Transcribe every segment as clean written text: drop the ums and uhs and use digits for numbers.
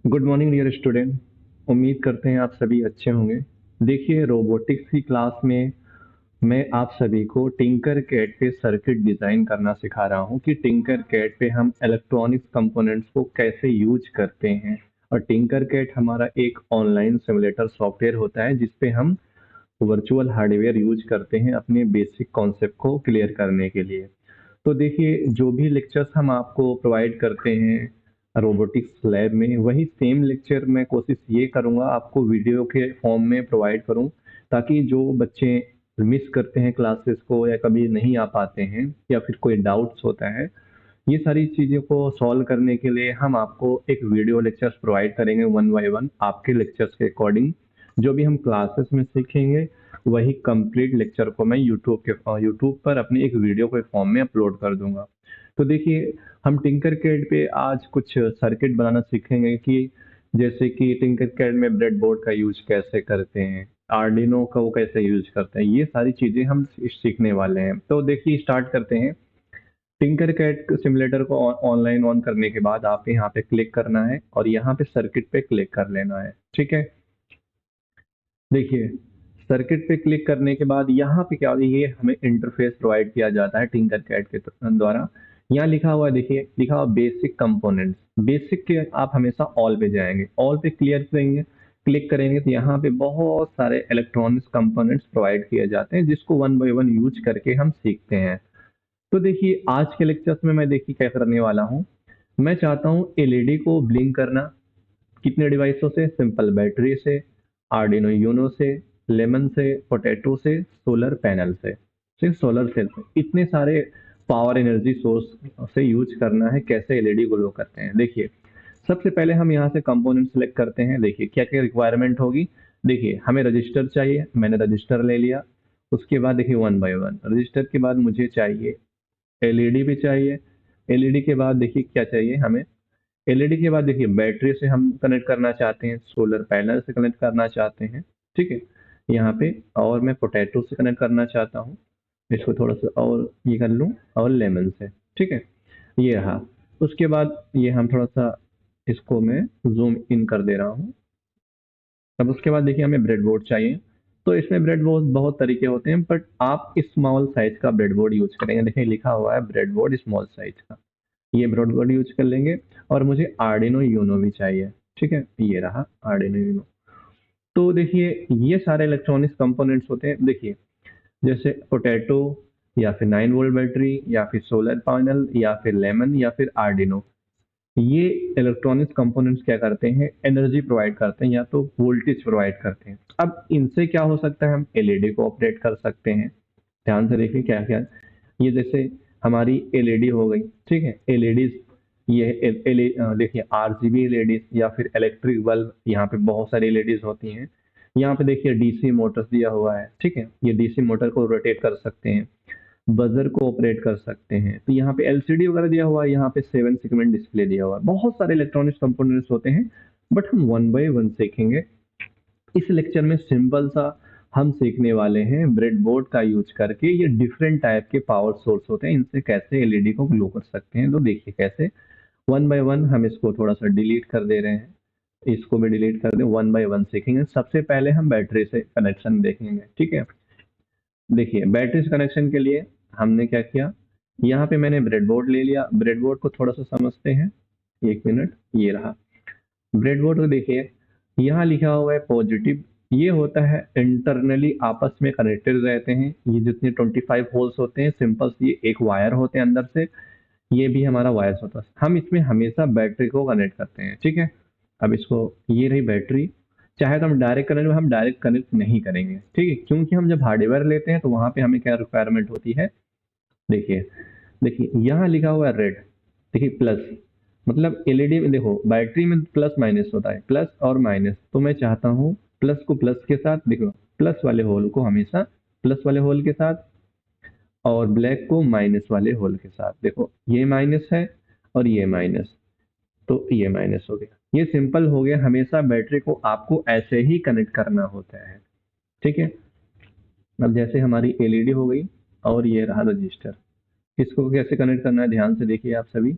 Good morning dear student. उम्मीद करते हैं आप सभी अच्छे होंगे। देखिए, रोबोटिक्स की क्लास में मैं आप सभी को टिंकर कैड पे सर्किट डिज़ाइन करना सिखा रहा हूँ कि टिंकर कैड पे हम इलेक्ट्रॉनिक्स कंपोनेंट्स को कैसे यूज करते हैं। और टिंकर कैड हमारा एक ऑनलाइन सिमुलेटर सॉफ्टवेयर होता है जिसपे हम वर्चुअल हार्डवेयर यूज करते हैं अपने बेसिक कॉन्सेप्ट को क्लियर करने के लिए। तो देखिए, जो भी लेक्चर्स हम आपको प्रोवाइड करते हैं रोबोटिक्स लैब में, वही सेम लेक्चर मैं कोशिश ये करूँगा आपको वीडियो के फॉर्म में प्रोवाइड करूँ, ताकि जो बच्चे मिस करते हैं क्लासेस को या कभी नहीं आ पाते हैं या फिर कोई डाउट्स होता है, ये सारी चीज़ों को सॉल्व करने के लिए हम आपको एक वीडियो लेक्चर्स प्रोवाइड करेंगे वन बाय वन आपके लेक्चर्स के अकॉर्डिंग। जो भी हम क्लासेस में सीखेंगे वही कंप्लीट लेक्चर को मैं यूट्यूब पर अपनी एक वीडियो के फॉर्म में अपलोड कर दूंगा। तो देखिए, हम टिंकर कैड पे आज कुछ सर्किट बनाना सीखेंगे कि जैसे कि टिंकर कैड में ब्रेड बोर्ड का यूज कैसे करते हैं, आर्डिनो का वो कैसे यूज करते हैं, ये सारी चीज़ें हम सीखने वाले हैं। तो देखिए, स्टार्ट करते हैं। टिंकर कैट सिमुलेटर को ऑनलाइन ऑन करने के बाद आप यहाँ पे क्लिक करना है और यहाँ पे सर्किट पे क्लिक कर लेना है। ठीक है, देखिए, सर्किट पे क्लिक करने के बाद यहाँ पे क्या होता है, ये हमें इंटरफेस प्रोवाइड किया जाता है टिंकर कैट के द्वारा। यहाँ लिखा हुआ है, देखिए लिखा हुआ बेसिक कंपोनेंट्स। बेसिक के आप हमेशा ऑल पे जाएंगे, ऑल पे क्लियर करेंगे, क्लिक करेंगे तो यहाँ पे बहुत सारे इलेक्ट्रॉनिक्स कंपोनेंट्स प्रोवाइड किए जाते हैं जिसको वन बाय वन यूज करके हम सीखते हैं। तो देखिए, आज के लेक्चर्स में मैं देखिए क्या करने वाला हूँ। मैं चाहता हूँ एलईडी को ब्लिंक करना। कितने डिवाइसों से? सिंपल बैटरी से, आर्डिनो यूनो से, लेमन से, पोटैटो से, सोलर पैनल से, सिर्फ सोलर सेल से। इतने सारे पावर एनर्जी सोर्स से यूज करना है। कैसे एलईडी ग्लो करते हैं, देखिए सबसे पहले हम यहाँ से कंपोनेंट सेलेक्ट करते हैं। देखिए क्या क्या रिक्वायरमेंट होगी। देखिए, हमें रजिस्टर चाहिए, मैंने रजिस्टर ले लिया। उसके बाद देखिए वन बाय वन रजिस्टर के बाद मुझे चाहिए एलईडी भी चाहिए। एलईडी के बाद देखिए क्या चाहिए हमें। एलईडी के बाद देखिए बैटरी से हम कनेक्ट करना चाहते हैं, सोलर पैनल से कनेक्ट करना चाहते हैं। ठीक है, यहाँ पे और मैं पोटैटो से कनेक्ट करना चाहता हूँ। इसको थोड़ा सा और ये कर लूँ, और लेमन से। ठीक है, ये रहा। उसके बाद ये हम थोड़ा सा इसको मैं जूम इन कर दे रहा हूँ। अब उसके बाद देखिए हमें ब्रेडबोर्ड चाहिए। तो इसमें ब्रेडबोर्ड बहुत तरीके होते हैं, बट आप स्मॉल साइज का ब्रेडबोर्ड यूज करेंगे। देखिए लिखा हुआ है ब्रेडबोर्ड स्मॉल साइज का, ये ब्रेडबोर्ड यूज कर लेंगे। और मुझे आर्डिनो यूनो भी चाहिए। ठीक है, ये रहा आर्डिनो यूनो। तो देखिए, ये सारे इलेक्ट्रॉनिक्स कंपोनेंट्स होते हैं। देखिए, जैसे पोटैटो, या फिर 9 वोल्ट बैटरी, या फिर सोलर पैनल, या फिर लेमन, या फिर आर्डिनो, ये इलेक्ट्रॉनिक्स कंपोनेंट्स क्या करते हैं, एनर्जी प्रोवाइड करते हैं या तो वोल्टेज प्रोवाइड करते हैं। अब इनसे क्या हो सकता है, हम एलईडी को ऑपरेट कर सकते हैं। ध्यान से देखिए क्या क्या। ये जैसे हमारी एलईडी हो गई। ठीक है, एलईडी, ये देखिए आरजीबी एलईडी या फिर इलेक्ट्रिक बल्ब, यहाँ पे बहुत सारी एलईडीज होती हैं। यहाँ पे देखिए डीसी मोटर्स दिया हुआ है। ठीक है, ये डीसी मोटर को रोटेट कर सकते हैं, बजर को ऑपरेट कर सकते हैं। तो यहाँ पे एलसीडी वगैरह दिया हुआ है, यहाँ पे 7 सेगमेंट डिस्प्ले दिया हुआ है। बहुत सारे इलेक्ट्रॉनिक्स कंपोनेंट्स होते हैं, बट हम वन बाय वन सीखेंगे। इस लेक्चर में सिंपल सा हम सीखने वाले हैं ब्रेडबोर्ड का यूज करके ये डिफरेंट टाइप के पावर सोर्स होते हैं, इनसे कैसे एलईडी को ग्लो कर सकते हैं। तो देखिए कैसे, वन बाय वन हम इसको थोड़ा सा डिलीट कर दे रहे हैं, इसको भी डिलीट कर दें। वन बाय वन सीखेंगे। सबसे पहले हम बैटरी से कनेक्शन देखेंगे। ठीक है, देखिए बैटरी से कनेक्शन के लिए हमने क्या किया, यहाँ पे मैंने ब्रेडबोर्ड ले लिया। ब्रेडबोर्ड को थोड़ा सा समझते हैं, एक मिनट। ये रहा ब्रेडबोर्ड। को देखिए, यहाँ लिखा हुआ है पॉजिटिव, ये होता है इंटरनली आपस में कनेक्टेड रहते हैं। ये जितने 25 होल्स होते हैं सिंपल, ये एक वायर होते हैं अंदर से, ये भी हमारा वायर होता है। हम इसमें हमेशा बैटरी को कनेक्ट करते हैं। ठीक है, अब इसको, ये रही बैटरी। चाहे तो हम डायरेक्ट कनेक्ट, हम डायरेक्ट कनेक्ट नहीं करेंगे। ठीक है, क्योंकि हम जब हार्डवेयर लेते हैं तो वहां पे हमें क्या रिक्वायरमेंट होती है। देखिए, देखिए यहाँ लिखा हुआ है रेड, देखिए प्लस, मतलब एलईडी में देखो बैटरी में प्लस माइनस होता है, प्लस और माइनस। तो मैं चाहता हूँ प्लस को प्लस के साथ, देखो प्लस वाले होल को हमेशा प्लस वाले होल के साथ, और ब्लैक को माइनस वाले होल के साथ। देखो ये माइनस है और ये माइनस, तो ये माइनस हो गया। ये सिंपल हो गया। हमेशा बैटरी को आपको ऐसे ही कनेक्ट करना होता है। ठीक है, अब जैसे हमारी एलईडी हो गई और ये रहा रजिस्टर, इसको कैसे कनेक्ट करना है ध्यान से देखिए आप सभी।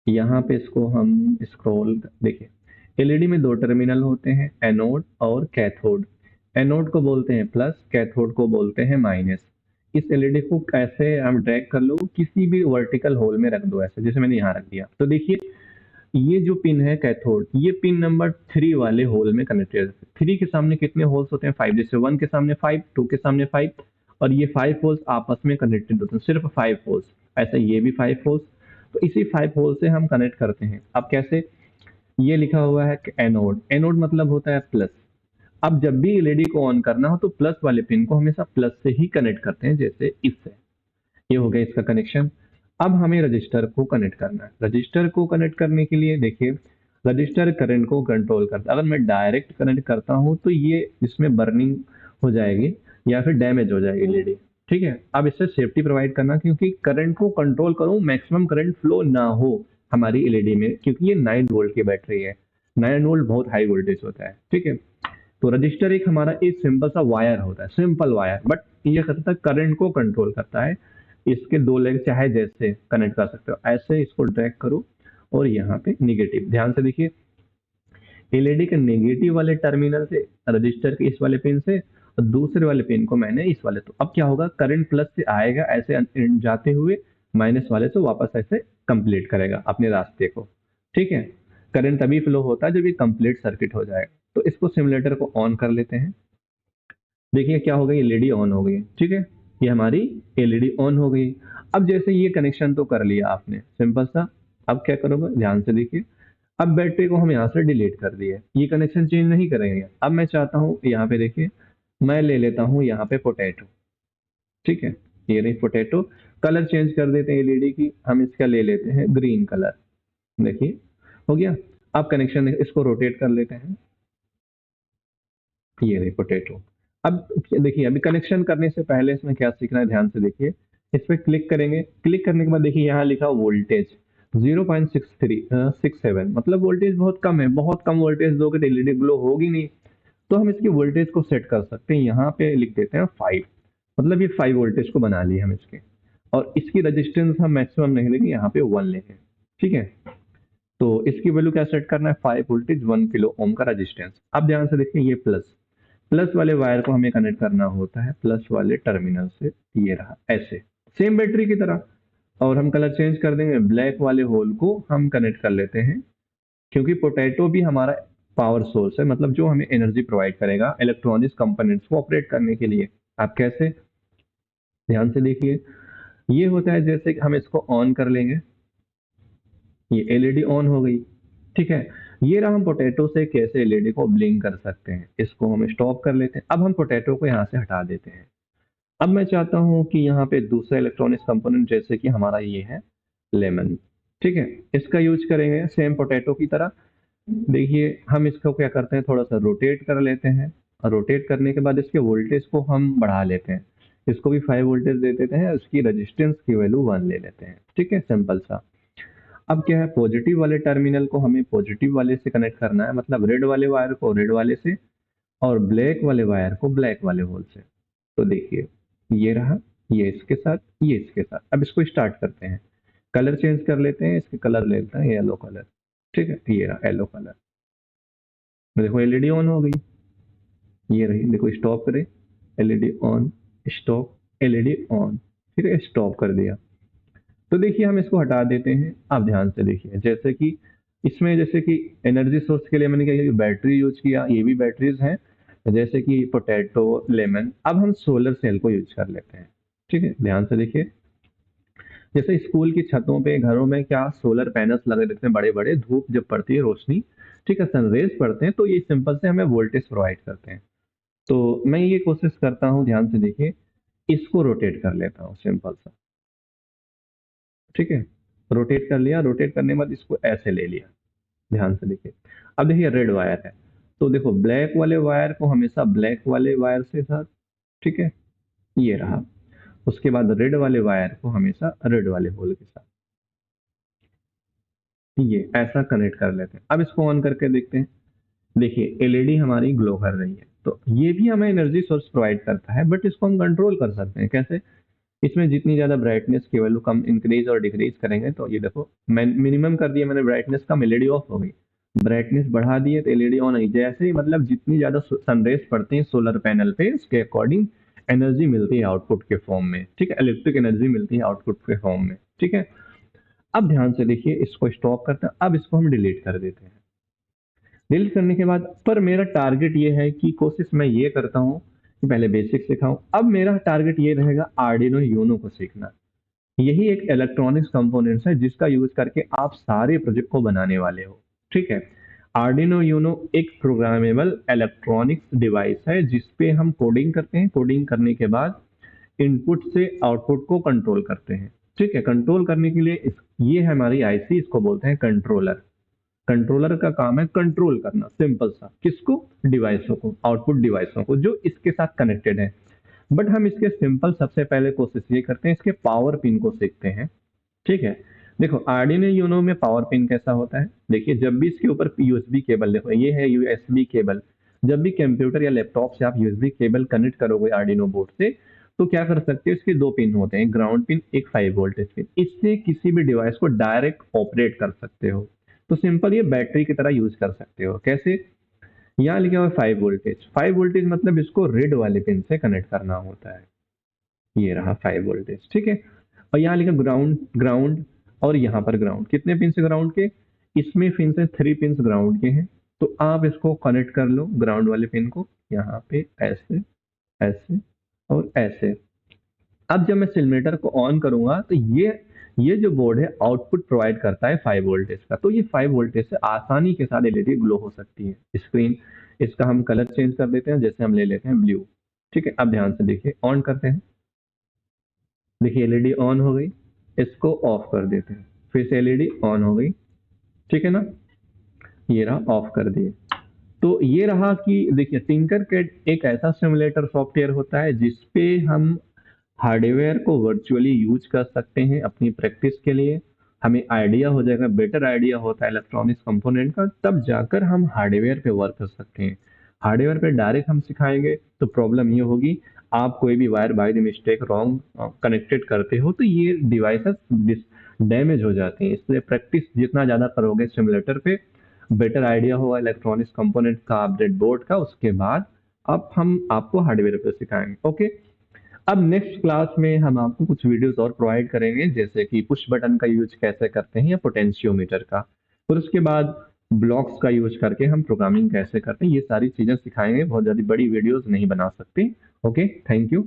यहाँ पे इसको हम स्क्रॉल देखिए, एलईडी में दो टर्मिनल होते हैं, एनोड और कैथोड। एनोड को बोलते हैं प्लस, कैथोड को बोलते हैं माइनस। इस एलईडी को कैसे हम ड्रैग कर लो, किसी भी वर्टिकल होल में रख दो, ऐसे जैसे मैंने यहाँ रख दिया। तो देखिए ये जो पिन है कैथोड, ये पिन नंबर 3 वाले होल में कनेक्टेड है। 3 के सामने कितने होल्स होते हैं? 5। जैसे 1 के सामने 5, 2 के सामने 5, और ये 5 होल्स आपस में कनेक्टेड होते हैं, सिर्फ 5 होल्स। ऐसा ये भी 5 होल्स। तो इसी 5 होल से हम कनेक्ट करते हैं। अब कैसे? ये लिखा हुआ है कि एनोड, एनोड मतलब होता है प्लस। अब जब भी एलईडी को ऑन करना हो तो प्लस वाले पिन को हमेशा प्लस से ही कनेक्ट करते हैं, जैसे इससे। ये हो गया इसका कनेक्शन। अब हमें रजिस्टर को कनेक्ट करना है। रजिस्टर को कनेक्ट करने के लिए देखिए, रजिस्टर करंट को कंट्रोल करता है। अगर मैं डायरेक्ट कनेक्ट करता हूं तो ये इसमें बर्निंग हो जाएगी या फिर डैमेज हो जाएगी एलईडी। ठीक है, अब इससे सेफ्टी प्रोवाइड करना, क्योंकि करंट को कंट्रोल करूं, मैक्सिमम करंट फ्लो ना हो हमारी एलईडी में, क्योंकि ये 9 वोल्ट की बैटरी है। 9 वोल्ट बहुत हाई वोल्टेज होता है। ठीक है, तो रजिस्टर एक हमारा एक सिंपल सा वायर होता है, सिंपल वायर, बट ये करता है करंट को कंट्रोल करता है। इसके दो लेग चाहे जैसे कनेक्ट कर सकते हो, ऐसे इसको ड्रैग करो और यहाँ पे निगेटिव, ध्यान से देखिए, एलईडी के नेगेटिव वाले टर्मिनल से रजिस्टर के इस वाले पिन से, और दूसरे वाले पिन को मैंने इस वाले। तो अब क्या होगा, करंट प्लस से आएगा ऐसे जाते हुए, माइनस वाले से वापस ऐसे कंप्लीट करेगा अपने रास्ते को। ठीक है, करंट तभी फ्लो होता है जब ये कंप्लीट सर्किट हो जाएगा। तो इसको सिमुलेटर को ऑन कर लेते हैं। देखिए क्या हो गई, एलईडी ऑन हो गई। ठीक है, ये हमारी एलईडी ऑन हो गई। अब जैसे ये कनेक्शन तो कर लिया आपने सिंपल सा, अब क्या करोगे, ध्यान से देखिए। अब बैटरी को हम यहाँ से डिलीट कर दिए, ये कनेक्शन चेंज नहीं करेंगे। अब मैं चाहता हूँ यहाँ पे देखिए, मैं ले लेता हूँ यहाँ पे पोटैटो। ठीक है, ये रही पोटैटो। कलर चेंज कर देते हैं एलईडी की, हम इसका ले लेते हैं ग्रीन कलर। देखिए हो गया। अब कनेक्शन इसको रोटेट कर लेते हैं, ये रही पोटैटो। अब देखिए, अभी कनेक्शन करने से पहले इसमें क्या सीखना है, ध्यान से देखिए। इस पर क्लिक करेंगे, क्लिक करने के बाद देखिए यहाँ लिखा वोल्टेज 0.67, मतलब वोल्टेज बहुत कम है। बहुत कम वोल्टेज दोगे तो एलईडी ग्लो होगी नहीं। तो हम इसकी वोल्टेज को सेट कर सकते हैं, यहाँ पे लिख देते हैं 5, मतलब ये 5 वोल्टेज को बना लिए हम इसके। और इसकी रेजिस्टेंस हम मैक्सिमम नहीं लेंगे, यहाँ पे 1 लेंगे। ठीक है, तो इसकी वैल्यू क्या सेट करना है, 5 वोल्टेज 1 किलो ओम का रेजिस्टेंस। अब ध्यान से देखिए, ये प्लस, प्लस वाले वायर को हमें कनेक्ट करना होता है प्लस वाले टर्मिनल से। ये रहा ऐसे, सेम बैटरी की तरह। और हम कलर चेंज कर देंगे, ब्लैक वाले होल को हम कनेक्ट कर लेते हैं, क्योंकि पोटैटो भी हमारा पावर सोर्स है, मतलब जो हमें एनर्जी प्रोवाइड करेगा इलेक्ट्रॉनिक्स कंपोनेंट्स को ऑपरेट करने के लिए। आप कैसे, ध्यान से देखिए। ये होता है जैसे कि हम इसको ऑन कर लेंगे, ये एलईडी ऑन हो गई। ठीक है, ये रहा हम पोटैटो से कैसे एलईडी को ब्लिंक कर सकते हैं। इसको हम स्टॉप कर लेते हैं। अब हम पोटैटो को यहाँ से हटा देते हैं। अब मैं चाहता हूँ कि यहाँ पे दूसरा इलेक्ट्रॉनिक्स कंपोनेंट, जैसे कि हमारा ये है लेमन। ठीक है, इसका यूज करेंगे सेम पोटैटो की तरह। देखिए हम इसको क्या करते हैं, थोड़ा सा रोटेट कर लेते हैं, और रोटेट करने के बाद इसके वोल्टेज को हम बढ़ा लेते हैं। इसको भी 5 वोल्टेज दे देते हैं, उसकी रेजिस्टेंस की वैल्यू 1 ले लेते हैं। ठीक है, सिंपल सा। अब क्या है, पॉजिटिव वाले टर्मिनल को हमें पॉजिटिव वाले से कनेक्ट करना है, मतलब रेड वाले वायर को रेड वाले से, और ब्लैक वाले वायर को ब्लैक वाले होल से। तो देखिए ये रहा, ये इसके साथ, ये इसके साथ। अब इसको स्टार्ट करते हैं, कलर चेंज कर लेते हैं, इसके कलर ले लेते हैं येलो कलर। ठीक है, ये रहा येलो कलर। देखो एलईडी ऑन हो गई, ये रही। देखो स्टॉप करें, LED on, stop, LED on. ठीक है, स्टॉप कर दिया। तो देखिए हम इसको हटा देते हैं। आप ध्यान से देखिए, जैसे कि इसमें जैसे कि एनर्जी सोर्स के लिए मैंने क्या किया, बैटरी यूज किया, ये भी बैटरीज हैं, जैसे कि पोटैटो, लेमन। अब हम सोलर सेल को यूज कर लेते हैं। ठीक है, ध्यान से देखिए। जैसे स्कूल की छतों पे, घरों में क्या सोलर पैनल्स लगे रहते हैं बड़े बड़े, धूप जब पड़ती है, रोशनी, ठीक है, सनरेज पड़ते हैं, तो ये सिंपल से हमें वोल्टेज प्रोवाइड करते हैं। तो मैं ये कोशिश करता हूँ, ध्यान से देखिए, इसको रोटेट कर लेता हूँ सिंपल सा। ठीक है, रोटेट कर लिया, रोटेट करने के बाद इसको ऐसे ले लिया। ध्यान से देखिए, अब देखिए रेड वायर है, तो देखो ब्लैक वाले वायर को हमेशा ब्लैक वाले वायर से साथ। ठीक है, ये रहा। उसके बाद रेड वाले वायर को हमेशा रेड वाले होल के साथ, ये ऐसा कनेक्ट कर लेते हैं। अब इसको ऑन करके देखते हैं। देखिए एलईडी हमारी ग्लो कर रही है। तो ये भी हमें एनर्जी सोर्स प्रोवाइड करता है, बट इसको हम कंट्रोल कर सकते हैं कैसे, इसमें जितनी ज़्यादा ब्राइटनेस की वैल्यू कम इंक्रीज और डिक्रीज करेंगे तो ये देखो मैं मिनिमम कर दिया मैंने ब्राइटनेस का, एलईडी ऑफ हो गई। ब्राइटनेस बढ़ा दिए तो एलईडी ऑन है। जैसे ही मतलब जितनी ज़्यादा सनरेज पड़ती है सोलर पैनल पे, उसके अकॉर्डिंग एनर्जी मिलती है आउटपुट के फॉर्म में, ठीक है, इलेक्ट्रिक एनर्जी मिलती है आउटपुट के फॉर्म में, ठीक है। अब ध्यान से देखिए, इसको स्टॉप करते हैं, अब इसको हम डिलीट कर देते हैं। डिलीट करने के बाद पर मेरा टारगेट ये है कि कोशिश मैं ये करता हूँ कि पहले बेसिक सिखाऊं, अब मेरा टारगेट ये रहेगा आर्डिनो यूनो को सीखना। यही एक इलेक्ट्रॉनिक्स कंपोनेंट्स है जिसका यूज करके आप सारे प्रोजेक्ट को बनाने वाले हो, ठीक है। आर्डिनो यूनो एक प्रोग्रामेबल इलेक्ट्रॉनिक्स डिवाइस है जिसपे हम कोडिंग करते हैं, कोडिंग करने के बाद इनपुट से आउटपुट को कंट्रोल करते हैं, ठीक है। कंट्रोल करने के लिए ये है हमारी आईसी, इसको बोलते हैं कंट्रोलर। कंट्रोलर का काम है कंट्रोल करना, सिंपल सा, किसको, डिवाइसों को, आउटपुट डिवाइसों को जो इसके साथ कनेक्टेड है। बट हम इसके सिंपल सबसे पहले कोशिश ये करते हैं इसके पावर पिन को सीखते हैं, ठीक है। देखो आर्डिनो यूनो में पावर पिन कैसा होता है, देखिए जब भी इसके ऊपर यूएसबी केबल, देखो ये है यूएसबी केबल, जब भी कंप्यूटर या लैपटॉप से आप यूएसबी केबल कनेक्ट करोगे आर्डिनो बोर्ड से, तो क्या कर सकते हो, इसके दो पिन होते हैं, ग्राउंड पिन, एक 5 वोल्टेज पिन। इससे किसी भी डिवाइस को डायरेक्ट ऑपरेट कर सकते हो। तो सिंपल ये बैटरी की तरह यूज कर सकते हो। कैसे, यहाँ लिखा हुआ 5 वोल्टेज, 5 वोल्टेज मतलब इसको रेड वाले पिन से कनेक्ट करना होता है, ये रहा 5 वोल्टेज, ठीक है। और यहाँ लिखा ग्राउंड, ग्राउंड, और यहाँ पर ग्राउंड, कितने पिन से ग्राउंड के, इसमें पिन से 3 पिन ग्राउंड के हैं। तो आप इसको कनेक्ट कर लो ग्राउंड वाले पिन को यहाँ पे ऐसे, ऐसे और ऐसे। अब जब मैं सिलमीटर को ऑन करूंगा तो ये जो बोर्ड है आउटपुट प्रोवाइड करता है 5 वोल्टेज का। तो ये 5 वोल्टेज से आसानी के साथ एलईडी ग्लो हो सकती है स्क्रीन। इसका हम कलर चेंज कर देते हैं, जैसे हम ले लेते हैं ब्लू, ठीक है। अब ध्यान से देखिए, ऑन करते हैं, देखिए एलईडी ऑन हो गई। इसको ऑफ कर देते हैं, फिर से एलईडी ऑन हो गई, ठीक है ना, ये रहा, ऑफ कर दिए। तो ये रहा कि देखिए टिंकरकैड एक ऐसा सिमुलेटर सॉफ्टवेयर होता है जिसपे हम हार्डवेयर को वर्चुअली यूज कर सकते हैं अपनी प्रैक्टिस के लिए। हमें आइडिया हो जाएगा, बेटर आइडिया होता है इलेक्ट्रॉनिक्स कंपोनेंट का, तब जाकर हम हार्डवेयर पे वर्क कर सकते हैं। हार्डवेयर पे डायरेक्ट हम सिखाएंगे तो प्रॉब्लम ये होगी, आप कोई भी wire by the mistake wrong connected करते हो तो ये डिवाइसेस डैमेज हो जाते हैं। इसलिए प्रैक्टिस जितना ज़्यादा करोगे सिमुलेटर पे, बेटर आइडिया होगा इलेक्ट्रॉनिक्स कंपोनेंट का, अपडेट बोर्ड का, उसके बाद अब हम आपको हार्डवेयर पे सिखाएंगे, ओके। अब नेक्स्ट क्लास में हम आपको कुछ वीडियोस और प्रोवाइड करेंगे, जैसे कि पुश बटन का यूज कैसे करते हैं या पोटेंशियोमीटर का, और उसके बाद ब्लॉक्स का यूज करके हम प्रोग्रामिंग कैसे करते हैं, ये सारी चीजें सिखाएंगे। बहुत ज्यादा बड़ी वीडियोस नहीं बना सकते, ओके। Thank you.